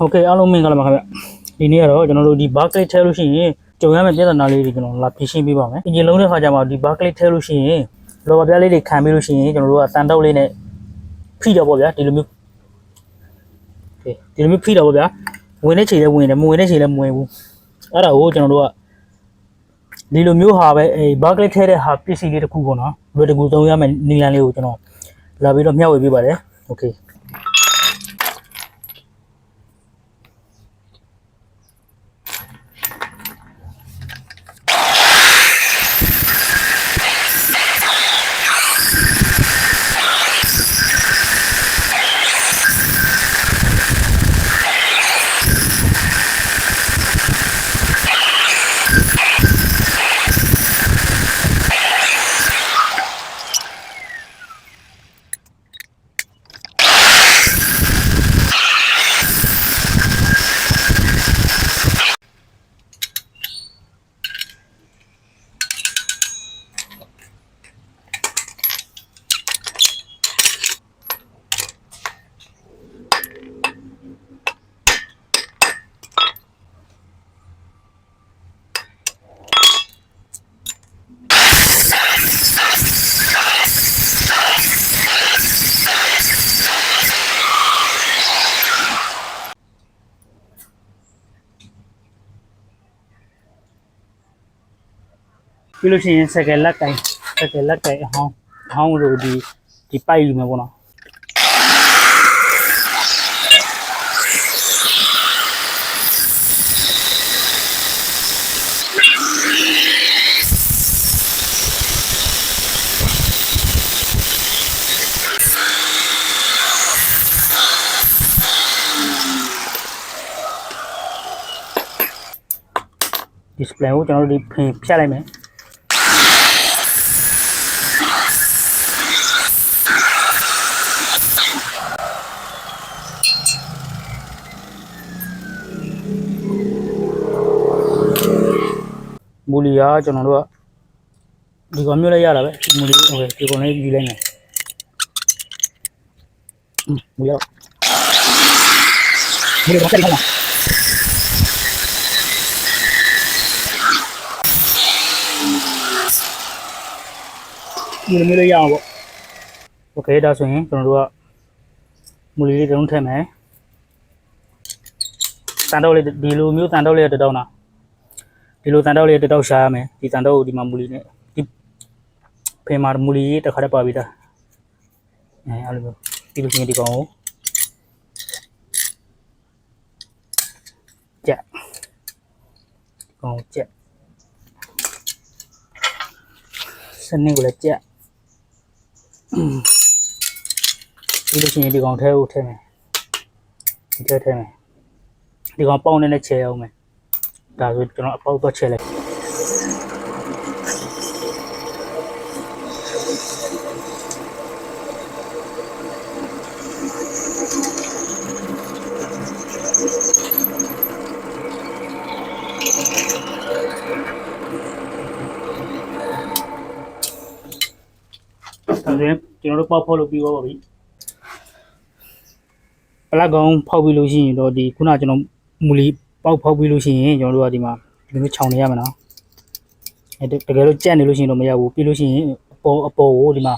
Okay အားလုံးမင်္ဂလာပါခင်ဗျဒီနေ့ကတော့ကျွန်တော်တို့ဒီ bucket ထဲလို့ရှိရင်ကြုံရမယ့်ပြဿနာလေးတွေကျွန်တော်လာဖြေရှင်းပေးပါမယ်အင်ဂျင်လုံးတဲ့ခါကျမှဒီ bucket ထဲလို့ရှိရင်လော်ဘာပြားလေးတွေခံပြီးလို့ရှိရင်ကျွန်တော်တို့ကတန်တောက်လေးနဲ့ဖိတော့ပေါ့ဗျာဒီလိုမျိုးဒီလိုမျိုးဖိတော့ပေါ့ဗျာဝင်တဲ့ချိန်လည်းဝင်တယ်မဝင်တဲ့ချိန်လည်းမဝင်ဘူးအဲ့ဒါကိုကျွန်တော်တို့ကဒီလိုမျိုးဟာပဲအဲ bucket ထဲတဲ့ဟာပစ္စည်းလေးတစ်ခုပေါ့နော်ဘယ်တကူသုံးရမယ့်နည်းလမ်းလေးကိုကျွန်တော်လာပြီးတော့မျှဝေပေးပါတယ် Okayပြီးလို့ရှိရင်စက်ကလက်ကင်အဟောင်းလို့ဒီပိုက်ယူမယ်ပေါ့နော်ဒီစပလန်ကိုကျွန်တော်တို့ဒီဖြတ်လိုက်မယ်မူလီကကျွန်တော်တို့ကဒီကောင်မျိုးလိုက်ရတာပဲမူလီโอเคဒီကောင်လေးယူလိုက်မယ်မူရမူလီဘာတက်ခါမူလီမျိုးလိုက်ရအောင်ပေါ့โอเคဒါဆိုရင်ကျွန်တော်တို့ကမူလီလေးတုံးထည့်မယ်တန်တော့လေးဒီလိုမျိုးတန်တော့လေးတစ်တောင်းတာဒီလိုတန်တော့လေးတစ်တောက်ရှာရမယ်ဒီတန်တော့ကိုဒီမှာမူလီနဲ့ဒီဖေးမှာမူလီတစ်ခါတည်းပါပြီးသားအဲ့လိုပြီးလို့ရှိရင်ဒီကောင်ကိုကြက်ကောင်ကြက်စနစ်ကိုလည်းကြက်ပြီးလို့ရှိရင်ဒီကောင်ထဲကိုထည့်မယ်ဒီထဲထည့်မယ်ဒီကောင်ပေါင်းနဲ့ချဲအောင်မယ်ဒါဆိုကျွန်တော်အပေါက်တော့ချဲလိုက်ဒါဆိုကျွန်တော်တို့ပေါက်ဖောက်လို့ပြီးသွားပါပြီပလက်ကောင်ဖောက်ပြီးလို့ရှိရင်တော့ဒီခုနကျွန်တော်မူလီပေါက်ဖောက်ပြီးလို့ရှိရင်ကျွန်တော်တို့ကဒီမှာဒီလိုမျိုးခြောင်နေရမှာနော်တကယ်လို့ကြက်နေလို့ရှိရင်တော့မရဘူးပြီးလို့ရှိရင်အပေါ်ကိုဒီမှာ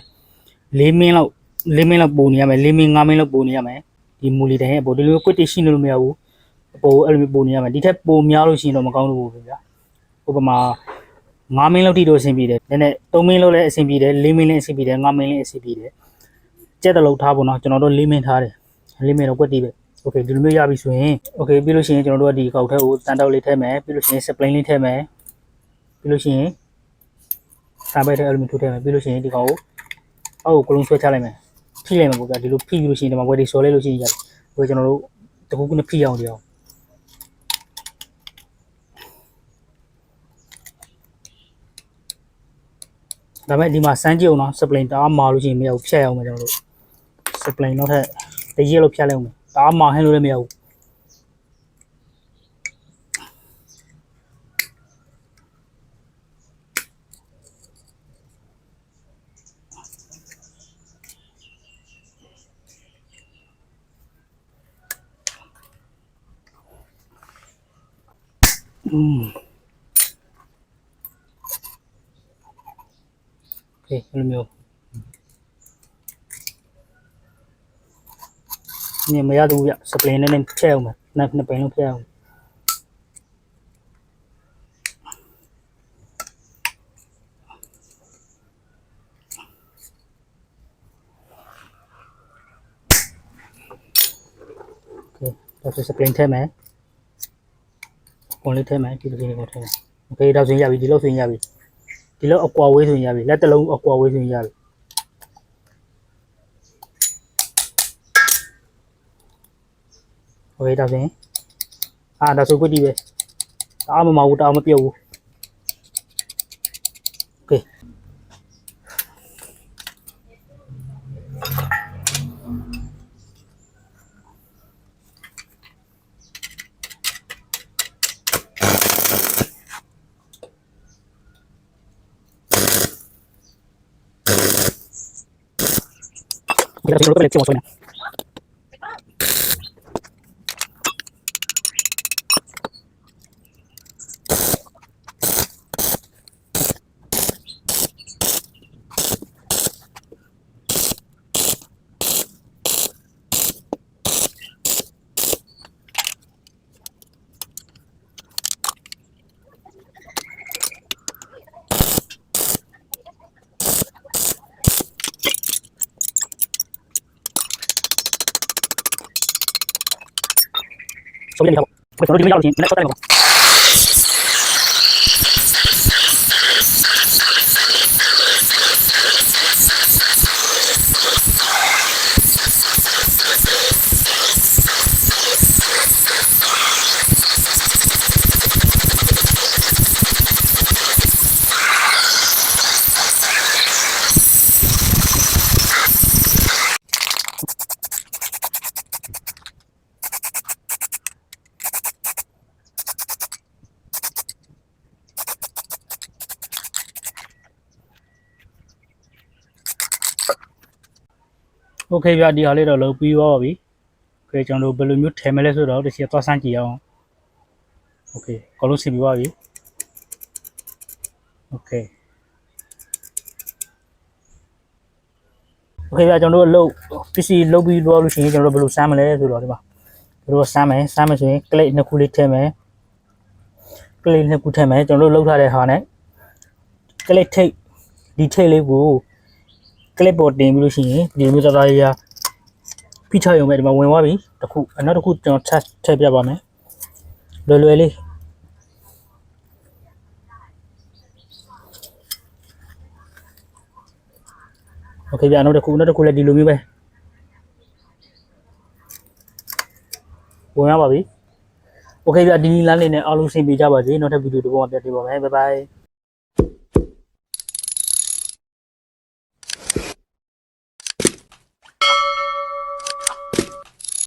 ၄မင်းလောက်ပုံနေရမယ်၄မင်း၅မင်းလောက်ပုံနေရမယ်ဒီမူလီတိုင်းအပေါ်ဒီလိုကွတ်တိရှိနေလို့မရဘူးအပေါ်ကိုအဲ့လိုမျိုးပုံနေရမယ်ဒီထက်ပုံများလို့ရှိရင်တော့မကောင်းလို့ဘူးဗျာဥပမာ5မင်းလောက်ထိတော့အဆင်ပြေတယ်နည်းနည်း3မင်းလောက်လည်းအဆင်ပြေတယ်4မင်းလည်းအဆင်ပြေတယ်5မင်းလည်းအဆင်ပြေတယ်ကြက်တလုံးထားဖို့နော်ကျွန်တော်တို့4မင်းထားတယ်4မင်းတော့ကွက်တိပဲโอเคဒီလိုမျိုးရပြီဆိုရင်โอเคပြီးလို့ရှိရင်ကျွန်တော်တို့ကဒီကောက်ထဲကိုတန်တောက်လေးထည့်မယ်ပြီးလို့ရှိရင်စပလင်းလေးထည့်မယ်ပြီးလို့ရှိရင်စာပိုက်ထဲအဲ့လိုမျိုးထိုးထည့်မယ်ပြီးလို့ရှိရင်ဒီကောင်ကိုအောက်ကလုံးဆွဲချလိုက်မယ်ဖိလိုက်မယ်ပေါ့ဗျာဒီလိုဖိပြီးလို့ရှိရင်ဒီမှာဝယ်ဒီဆော်လိုက်လို့ရှိရင်ရတယ်ဟိုကျွန်တော်တို့တကူကူနဲ့ဖိအောင်ဒီအောင်ဒါပေမဲ့ဒီမှာစမ်းကြည့်အောင်နော်စပလင်တအားမာလို့ရှိရင်မရဘူးဖြတ်ရအောင်မယ်ကျွန်တော်တို့စပလင်နောက်ထပ်တရက်လို့ဖြတ်လိုက်အောင်မယ်တအားမာဟင်းလို့လည်းမရဘူး โอเคဘယ်လိုမျိုးညမရတော့ဘူးဗျစပလင်နဲ့ဖျက်အောင်မယ်နှစ်ပိန်လုံးဖျက်အောင်โอเคဒါဆိုစပလင်ထည့်မယ်ပုံလေးထည့်မယ်ဒီလိုလေးကိုထည့်မယ်โอเคဒါဆိုရင်ရပြီဒီလောက်ဆိုရင်ရပြီဒီလောက်အကွာဝေးဆိုရင်ရပြီလက်တစ်လုံးအကွာဝေးဆိုရင်ရပြီโอเคဒါဆိုရင်ဒါဆိုကွတ်တီးပဲတအားမမဘူးတအားမပြုတ်ဘူးโอเคဒါဆိုတော့လည်းပြောဆိုနေဆိုရင်ဒီတော့ကျွန်တော်ဒီမရောက်ချင်းလက်ဆက်တယ်ပေါ့โอเคဗျဒီဟာလေးတော့လုပ်ပြီးသွားပါပြီโอเคကျွန်တော်တို့ဘယ်လိုမျိုးထည့်မလဲဆိုတော့ဒီစီသွားစမ်းကြည့်အောင်โอเคအကုန်လုံးဆင်ပြီးသွားပြီโอเคโอเคဗျကျွန်တော်တို့အလုပ်ပစ္စည်းလုပ်ပြီးသွားလို့ရှိရင်ကျွန်တော်တို့ဘယ်လိုစမ်းမလဲဆိုတော့ဒီမှာဘယ်လိုစမ်းမယ်ဆိုရင်ကလစ်နှစ်ခုလေးထည့်မယ်ကလစ်နှစ်ခုထည့်မယ်ကျွန်တော်တို့လုပ်ထားတဲ့ဟာနဲ့ကလစ်ထိတ်ဒီထိတ်လေးကိုကလစ်ပေါ်တင်ပြီးလို့ရှိရင်ဒီမျိုးသားရဖိချရုံပဲဒီမှာဝင်သွားပြီတစ်ခုနောက်တစ်ခုကျွန်တော်ထည့်ပြပါမယ်လွယ်လွယ်လေးโอเคဗျနောက်တစ်ခုလည်းဒီလိုမျိုးပဲဝင်ရပါပြီโอเคဗျဒီနီလမ်းလေးနဲ့အားလုံးဆင်ပြေကြပါစေနောက်ထပ်ဗီဒီယိုတစ်ပုဒ်မှာပြန်တွေ့ပါမယ်ဘိုင်ဘိုင်